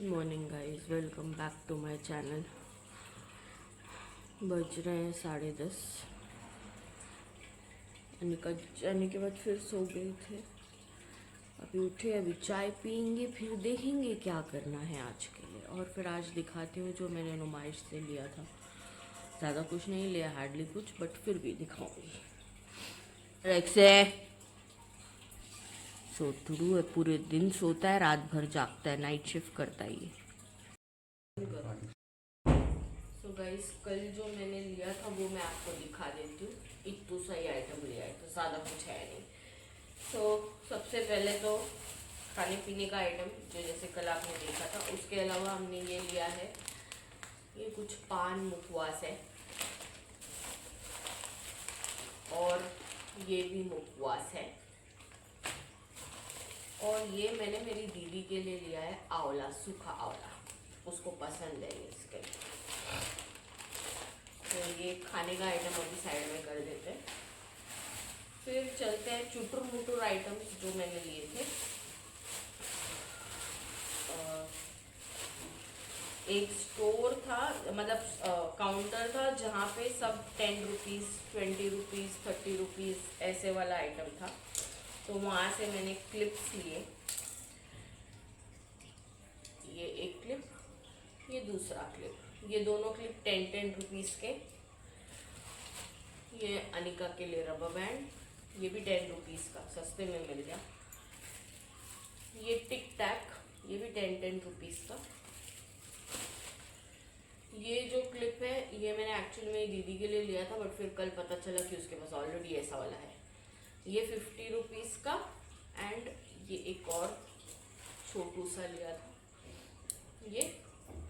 Morning guys, welcome back to my channel. बज रहे हैं 10:30। निकल जाने के बाद फिर सो गए थे। अभी उठे, अभी चाय पियेंगे, फिर देखेंगे क्या करना है आज के लिए। और फिर आज दिखाती हूँ जो मैंने नुमाइश से लिया था। ज़्यादा कुछ नहीं लिया, हार्डली कुछ, बट फिर भी दिखाऊंगी। से सोतरू है, पूरे दिन सोता है, रात भर जागता है, नाइट शिफ्ट करता है ये। तो गाइस, कल जो मैंने लिया था वो मैं आपको दिखा देती हूँ। इतना सही आइटम लिया है, तो ज़्यादा कुछ है नहीं। तो सबसे पहले तो खाने पीने का आइटम, जो जैसे कल आपने देखा था। उसके अलावा हमने ये लिया है, ये कुछ पान मुखवास है, और ये भी मुखवास है। और ये मैंने मेरी दीदी के लिए लिया है आंवला, सूखा आंवला, उसको पसंद है इसके। तो ये खाने का आइटम अभी साइड में कर देते हैं। फिर चलते हैं चुटुर मुटुर आइटम्स जो मैंने लिए थे। एक स्टोर था, मतलब काउंटर था, जहाँ पे सब 10 रुपीज़, 20 रुपीज़, 30 रुपीज़ ऐसे वाला आइटम था। तो वहाँ से मैंने क्लिप्स लिए। ये एक क्लिप, ये दूसरा क्लिप, ये दोनों क्लिप 10-10 रुपीज़ के। ये अनिका के लिए रबर बैंड, ये भी 10 रुपीज़ का, सस्ते में मिल गया। ये टिक टैक, ये भी 10-10 रुपीज़ का। ये जो क्लिप है ये मैंने एक्चुअली मेरी दीदी के लिए लिया था, बट फिर कल पता चला कि उसके पास ऑलरेडी ऐसा वाला है। ये 50 रुपीज़ का। एंड ये एक और छोटू सा लिया था, ये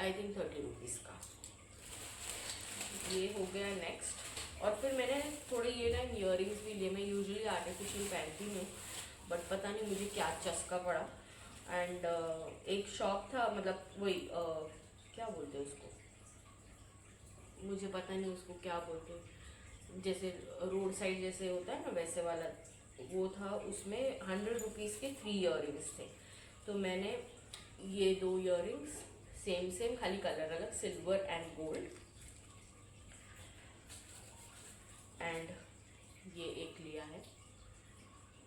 आई थिंक 30 रुपीज़ का। ये हो गया नेक्स्ट। और फिर मैंने थोड़े ये ना इयररिंग्स भी लिए। मैं यूजुअली आर्टिफिशियल पहनती हूँ, बट पता नहीं मुझे क्या चस्का पड़ा। एंड एक शॉप था, मतलब वही क्या बोलते हैं उसको, मुझे पता नहीं उसको क्या बोलते हैं, जैसे रोड साइड जैसे होता है ना वैसे वाला वो था। उसमें 100 रुपीज़ के 3 इयररिंग्स थे। तो मैंने ये 2 इयररिंग्स सेम सेम, खाली कलर अलग, सिल्वर एंड गोल्ड। एंड ये एक लिया है,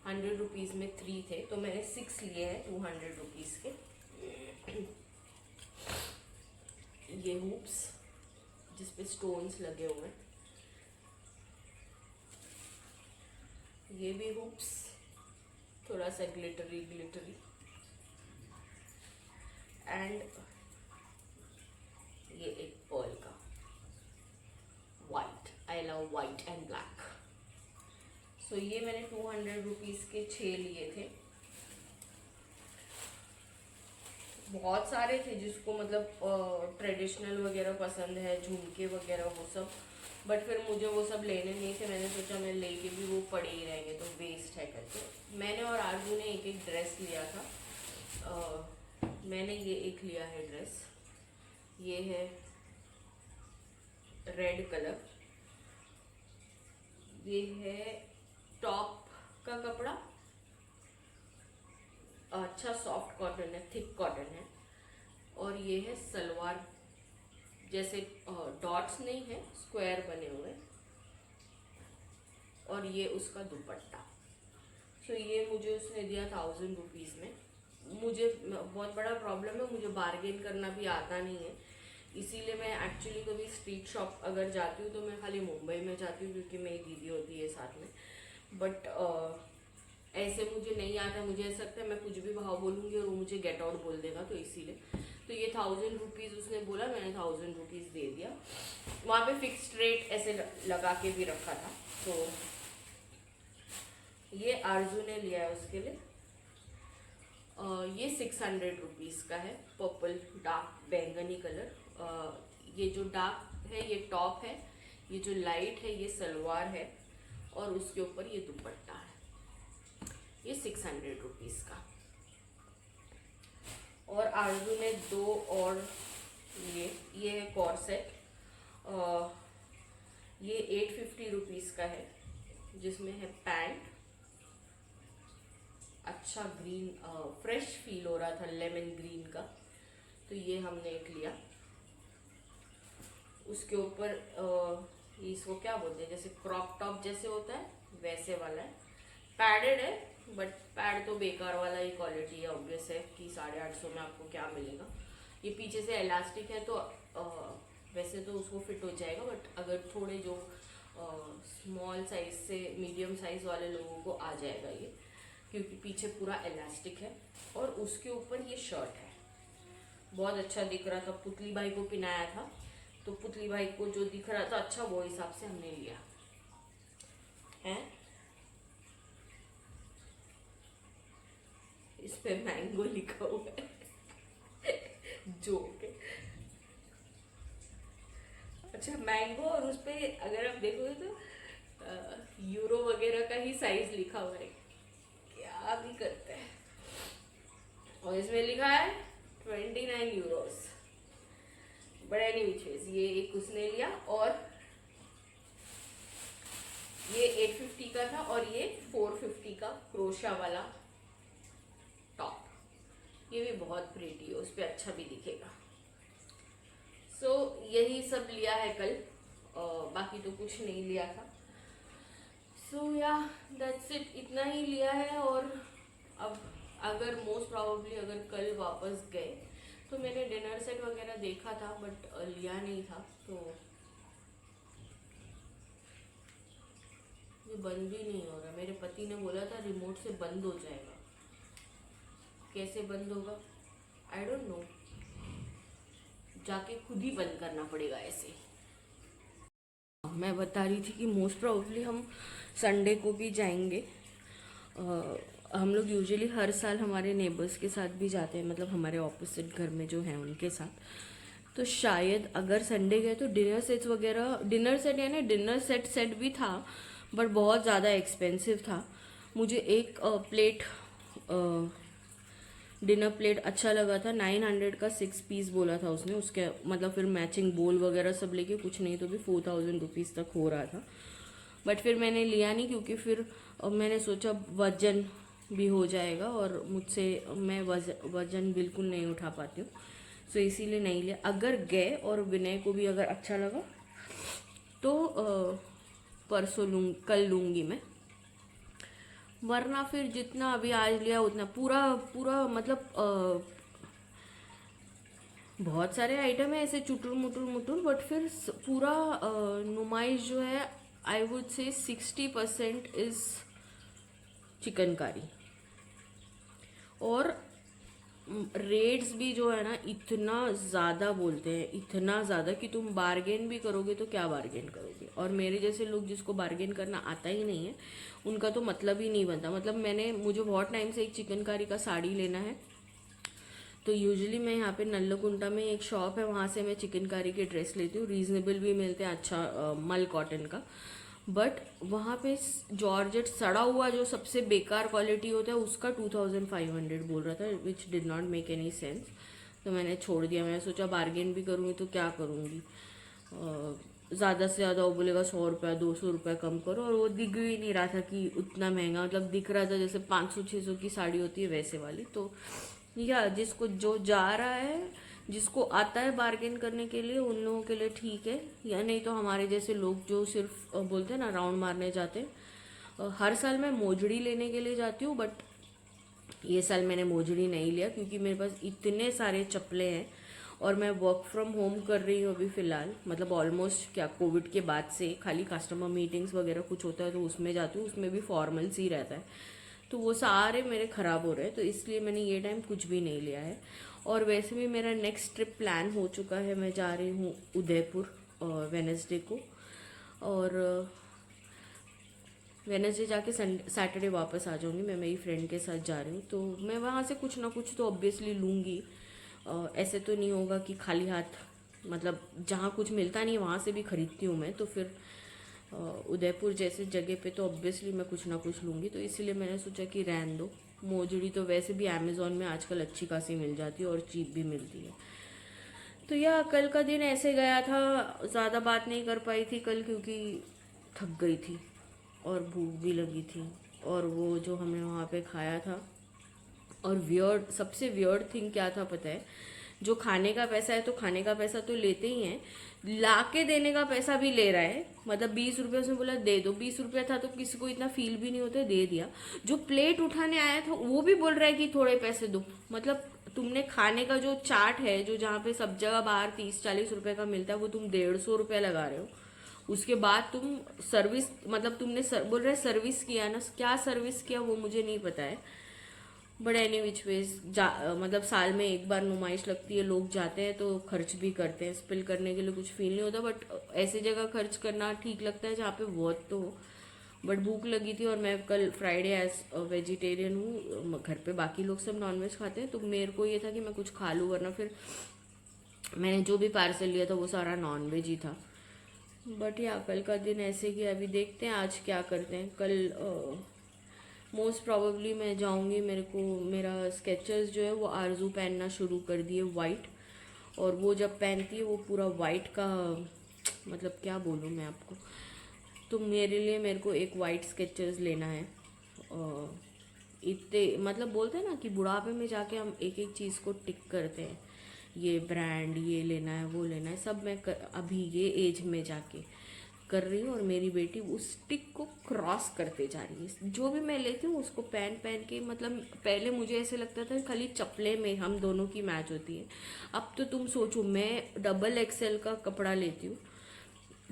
100 रुपीज़ में 3 थे, तो मैंने 6 लिए हैं 200 रुपीज़ के। ये हुप्स जिसपे स्टोन्स लगे हुए हैं, ये भी हुप्स, थोड़ा सा ग्लिटरी ग्लिटरी। एंड ये एक पर्ल का white, I love white and black. So ये मैंने 200 रुपीज़ के 6 लिए थे। बहुत सारे थे जिसको मतलब ट्रेडिशनल वगैरह पसंद है, झुमके वगैरह वो सब, बट फिर मुझे वो सब लेने नहीं थे। मैंने सोचा मैं लेके भी वो पड़े ही रहेंगे तो वेस्ट है करके। मैंने और आरजू ने एक एक ड्रेस लिया था। मैंने ये एक लिया है ड्रेस, ये है रेड कलर। ये है टॉप का कपड़ा, अच्छा सॉफ्ट कॉटन है, थिक कॉटन है। और ये है सलवार, जैसे डॉट्स नहीं है, स्क्वायर बने हुए। और ये उसका दुपट्टा। सो ये मुझे उसने दिया 1000 रुपीज़ में। मुझे बहुत बड़ा प्रॉब्लम है, मुझे बार्गेन करना भी आता नहीं है, इसीलिए मैं एक्चुअली कभी स्ट्रीट शॉप अगर जाती हूँ तो मैं खाली मुंबई में जाती हूँ, क्योंकि मेरी दीदी होती है साथ में। बट ऐसे मुझे नहीं आता। मुझे ऐसा लगता है मैं कुछ भी भाव बोलूँगी और वो मुझे गेट आउट बोल देगा, तो इसीलिए। तो ये 1000 रुपीज़ उसने बोला, मैंने 1000 रुपीज़ दे दिया। वहाँ पे फिक्स्ड रेट ऐसे लगा के भी रखा था। तो ये आरजू ने लिया है उसके लिए। ये 600 रुपीज़ का है, पर्पल डार्क बैंगनी कलर। ये जो डार्क है ये टॉप है, ये जो लाइट है ये सलवार है, और उसके ऊपर ये दुपट्टा है। ये 600 रुपीज़ का। और आरजू ने 2 और लिए। ये है कॉर्सेट, ये 850 रुपीज़ का है, जिसमें है पैंट, अच्छा ग्रीन, फ्रेश फील हो रहा था, लेमन ग्रीन का। तो ये हमने एक लिया। उसके ऊपर इसको क्या बोलते हैं, जैसे क्रॉप टॉप जैसे होता है वैसे वाला है, पैडेड है, बट पैड तो बेकार वाला ही क्वालिटी है, ऑब्वियस है कि 850 में आपको क्या मिलेगा। ये पीछे से इलास्टिक है तो वैसे तो उसको फिट हो जाएगा, बट अगर थोड़े जो स्मॉल साइज से मीडियम साइज वाले लोगों को आ जाएगा ये, क्योंकि पीछे पूरा इलास्टिक है। और उसके ऊपर ये शर्ट है, बहुत अच्छा दिख रहा था, पुतली भाई को पहनाया था, तो पुतली भाई को जो दिख रहा था अच्छा वो हिसाब से हमने लिया है। इस पे मैंगो लिखा हुआ है जोक है। अच्छा मैंगो, और उस पे अगर आप देखोगे तो यूरो वगैरह का ही साइज लिखा हुआ है, क्या भी करते हैं। और इसमें लिखा है 29 यूरोस। बट एनीवेज ये एक उसने लिया, और ये 850 का था, और ये 450 का क्रोशा वाला टॉप। ये भी बहुत प्रीटी है, उस पर अच्छा भी दिखेगा। सो यही सब लिया है कल, बाकी तो कुछ नहीं लिया था। सो या दैट्स इट, इतना ही लिया है। और अब अगर मोस्ट प्रोबेबली अगर कल वापस गए तो मैंने डिनर सेट वगैरह देखा था, बट लिया नहीं था। तो ये बंद भी नहीं हो रहा, मेरे पति ने बोला था रिमोट से बंद हो जाएगा, कैसे बंद होगा आई डोंट नो, जाके खुद ही बंद करना पड़ेगा ऐसे। मैं बता रही थी कि मोस्ट प्रोबेबली हम संडे को भी जाएंगे। हम लोग यूजुअली हर साल हमारे नेबर्स के साथ भी जाते हैं, मतलब हमारे ऑपोजिट घर में जो हैं उनके साथ। तो शायद अगर संडे गए तो डिनर सेट्स वगैरह, डिनर सेट यानी डिनर सेट भी था, बट बहुत ज़्यादा एक्सपेंसिव था। मुझे एक प्लेट डिनर प्लेट अच्छा लगा था, 900 का 6 पीस बोला था उसने, उसके मतलब फिर मैचिंग बोल वगैरह सब लेके कुछ नहीं तो भी 4000 रुपीज़ तक हो रहा था। बट फिर मैंने लिया नहीं, क्योंकि फिर मैंने सोचा वजन भी हो जाएगा, और मुझसे मैं वजन बिल्कुल नहीं उठा पाती हूँ, सो इसीलिए नहीं लिया। अगर गए और विनय को भी अगर अच्छा लगा तो परसों कल लूँगी मैं, वरना फिर जितना अभी आज लिया उतना पूरा मतलब बहुत सारे आइटम है ऐसे चुटुर मुटुर, बट फिर पूरा नुमाइश जो है I would say 60% is chikankari. और रेट्स भी जो है ना इतना ज़्यादा बोलते हैं, इतना ज़्यादा कि तुम बार्गेन भी करोगे तो क्या बार्गेन करोगे। और मेरे जैसे लोग जिसको बार्गेन करना आता ही नहीं है उनका तो मतलब ही नहीं बनता। मतलब मुझे बहुत टाइम से एक चिकनकारी का साड़ी लेना है, तो यूजुअली मैं यहाँ पे नल्लकुंटा में एक शॉप है, वहाँ से मैं चिकनकारी के ड्रेस लेती हूँ, रीजनेबल भी मिलते हैं, अच्छा मल कॉटन का। बट वहाँ पे जॉर्जेट सड़ा हुआ जो सबसे बेकार क्वालिटी होता है उसका 2500 बोल रहा था, which did not make any sense. तो मैंने छोड़ दिया, मैंने सोचा बार्गेन भी करूँगी तो क्या करूँगी, ज़्यादा से ज़्यादा वो बोलेगा 100 रुपया 200 रुपया कम करो, और वो दिख भी नहीं रहा था कि उतना महंगा, मतलब दिख रहा था जैसे 500-600 की साड़ी होती है वैसे वाली। तो या जिसको जो जा रहा है, जिसको आता है बार्गेन करने के लिए, उन लोगों के लिए ठीक है, या नहीं तो हमारे जैसे लोग जो सिर्फ बोलते हैं ना राउंड मारने जाते हैं। हर साल मैं मोजड़ी लेने के लिए जाती हूँ, बट ये साल मैंने मोजड़ी नहीं लिया क्योंकि मेरे पास इतने सारे चप्पलें हैं, और मैं वर्क फ्रॉम होम कर रही हूँ अभी फ़िलहाल, मतलब ऑलमोस्ट क्या कोविड के बाद से खाली कस्टमर मीटिंग्स वगैरह कुछ होता है तो उसमें जाती हूँ, उसमें भी फॉर्मल्स ही रहता है, तो वो सारे मेरे ख़राब हो रहे हैं, तो इसलिए मैंने ये टाइम कुछ भी नहीं लिया है। और वैसे भी मेरा नेक्स्ट ट्रिप प्लान हो चुका है, मैं जा रही हूँ उदयपुर वेनसडे को, और वेनसडे जाके सैटरडे वापस आ जाऊँगी। मैं मेरी फ्रेंड के साथ जा रही हूँ, तो मैं वहाँ से कुछ ना कुछ तो ऑब्वियसली लूँगी। ऐसे तो नहीं होगा कि खाली हाथ, मतलब जहाँ कुछ मिलता नहीं वहाँ से भी ख़रीदती हूँ मैं, तो फिर उदयपुर जैसे जगह पे तो ऑब्वियसली मैं कुछ ना कुछ लूँगी। तो इसलिए मैंने सोचा कि रहने दो, मोजड़ी तो वैसे भी अमेज़ॉन में आजकल अच्छी खासी मिल जाती है और चीप भी मिलती है। तो यह कल का दिन ऐसे गया था, ज़्यादा बात नहीं कर पाई थी कल क्योंकि थक गई थी और भूख भी लगी थी, और वो जो हमने वहाँ पे खाया था। और वियर्ड, सबसे वियर्ड थिंग क्या था पता है, जो खाने का पैसा है तो खाने का पैसा तो लेते ही हैं, लाके देने का पैसा भी ले रहा है। मतलब 20 रुपये उसने बोला दे दो, 20 रुपया था तो किसी को इतना फील भी नहीं होता, दे दिया। जो प्लेट उठाने आया था वो भी बोल रहा है कि थोड़े पैसे दो। मतलब तुमने खाने का जो चाट है, जो जहाँ पे सब जगह बाहर 30-40 रुपए का मिलता है, वो तुम 150 रुपया लगा रहे हो। उसके बाद तुम सर्विस, मतलब तुमने बोल रहे सर्विस किया ना, क्या सर्विस किया वो मुझे नहीं पता है। बट एनी विच वेज मतलब साल में एक बार नुमाइश लगती है, लोग जाते हैं तो खर्च भी करते हैं। स्पिल करने के लिए कुछ फील नहीं होता, बट ऐसी जगह खर्च करना ठीक लगता है जहाँ पे बहुत तो हो। बट भूख लगी थी और मैं कल फ्राइडे एज वेजिटेरियन हूँ, घर पे बाकी लोग सब नॉनवेज खाते हैं, तो मेरे को ये था कि मैं कुछ खा लूँ, वरना फिर मैंने जो भी पार्सल लिया था वो सारा नॉनवेज ही था। बट या कल का दिन ऐसे कि अभी देखते हैं आज क्या करते हैं। कल मोस्ट प्रॉबेबली मैं जाऊंगी, मेरा स्केचर्स जो है वो आरजू पहनना शुरू कर दिए वाइट, और वो जब पहनती है वो पूरा वाइट का, मतलब क्या बोलूँ मैं आपको। तो मेरे को एक वाइट स्केचर्स लेना है। इतने मतलब बोलते हैं ना कि बुढ़ापे में जाके हम एक एक चीज़ को टिक करते हैं, ये ब्रांड, ये लेना है, वो लेना है, सब मैं अभी ये एज में जाके कर रही हूँ। और मेरी बेटी उस टिक को क्रॉस करते जा रही है। जो भी मैं लेती हूँ उसको पहन पहन के, मतलब पहले मुझे ऐसे लगता था खाली चप्पलें में हम दोनों की मैच होती है। अब तो तुम सोचो, मैं XXL का कपड़ा लेती हूँ,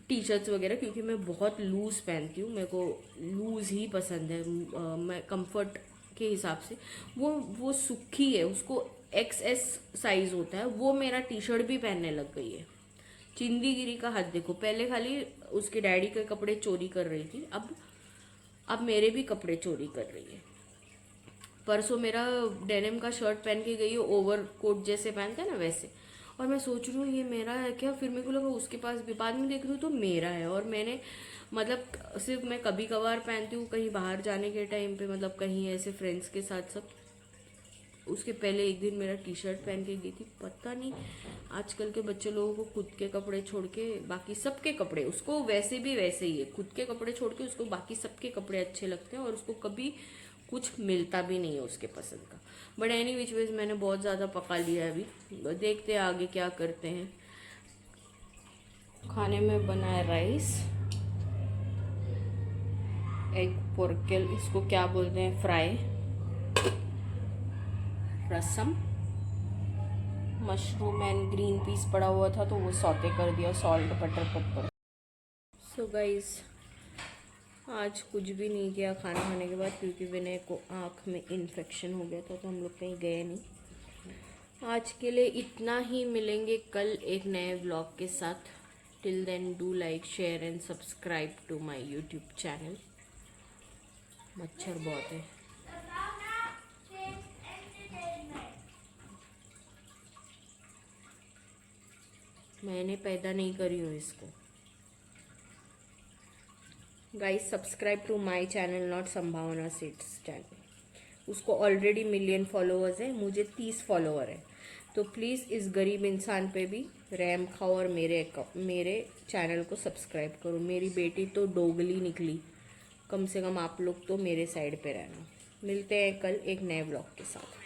टी शर्ट्स वगैरह, क्योंकि मैं बहुत लूज़ पहनती हूँ, मेरे को लूज़ ही पसंद है। मैं कंफर्ट के हिसाब से, वो सूखी है, उसको XS साइज़ होता है, वो मेरा टी शर्ट भी पहनने लग गई है। चिंदीगिरी का हद देखो, पहले खाली उसके डैडी के कपड़े चोरी कर रही थी, अब मेरे भी कपड़े चोरी कर रही है। परसों मेरा डेनिम का शर्ट पहन के गई है, ओवर कोट जैसे पहनते हैं ना वैसे, और मैं सोच रही हूँ ये मेरा है क्या, फिर मेरे को लगा उसके पास भी, बाद में देख रही हूँ तो मेरा है। और मैंने मतलब सिर्फ मैं कभी कभार पहनती हूँ कहीं बाहर जाने के टाइम पे, मतलब कहीं ऐसे फ्रेंड्स के साथ सब। उसके पहले एक दिन मेरा टी शर्ट पहन के गई थी। पता नहीं आजकल के बच्चे लोगों को खुद के कपड़े छोड़ के बाकी सबके कपड़े, उसको वैसे भी वैसे ही है, खुद के कपड़े छोड़ के उसको बाकी सबके कपड़े अच्छे लगते हैं, और उसको कभी कुछ मिलता भी नहीं है उसके पसंद का। बट एनी विच वेज मैंने बहुत ज़्यादा पका लिया है, अभी देखते हैं आगे क्या करते हैं। खाने में बना है राइस, एग पोरकेल, इसको क्या बोलते हैं, fry, rasam, mushroom and green peas पड़ा हुआ था तो वो सौते कर दिया, salt butter paper. So guys आज कुछ भी नहीं किया खाना खाने के बाद, क्योंकि विनय को आँख में इन्फेक्शन हो गया था, तो हम लोग कहीं गए नहीं। आज के लिए इतना ही, मिलेंगे कल एक नए व्लॉग के साथ। Till then do like, share and subscribe to my YouTube channel. मच्छर बहुत है। मैंने पैदा नहीं करी हूँ इसको। Guys subscribe to my channel, not Sambhavna Seeds channel. उसको ऑलरेडी 1 मिलियन फॉलोअर्स है, मुझे 30 फॉलोअर है। तो प्लीज़ इस गरीब इंसान पे भी रहम खाओ और मेरे चैनल को सब्सक्राइब करो। मेरी बेटी तो डोगली निकली, कम से कम आप लोग तो मेरे साइड पे रहना। मिलते हैं कल एक नए ब्लॉग के साथ।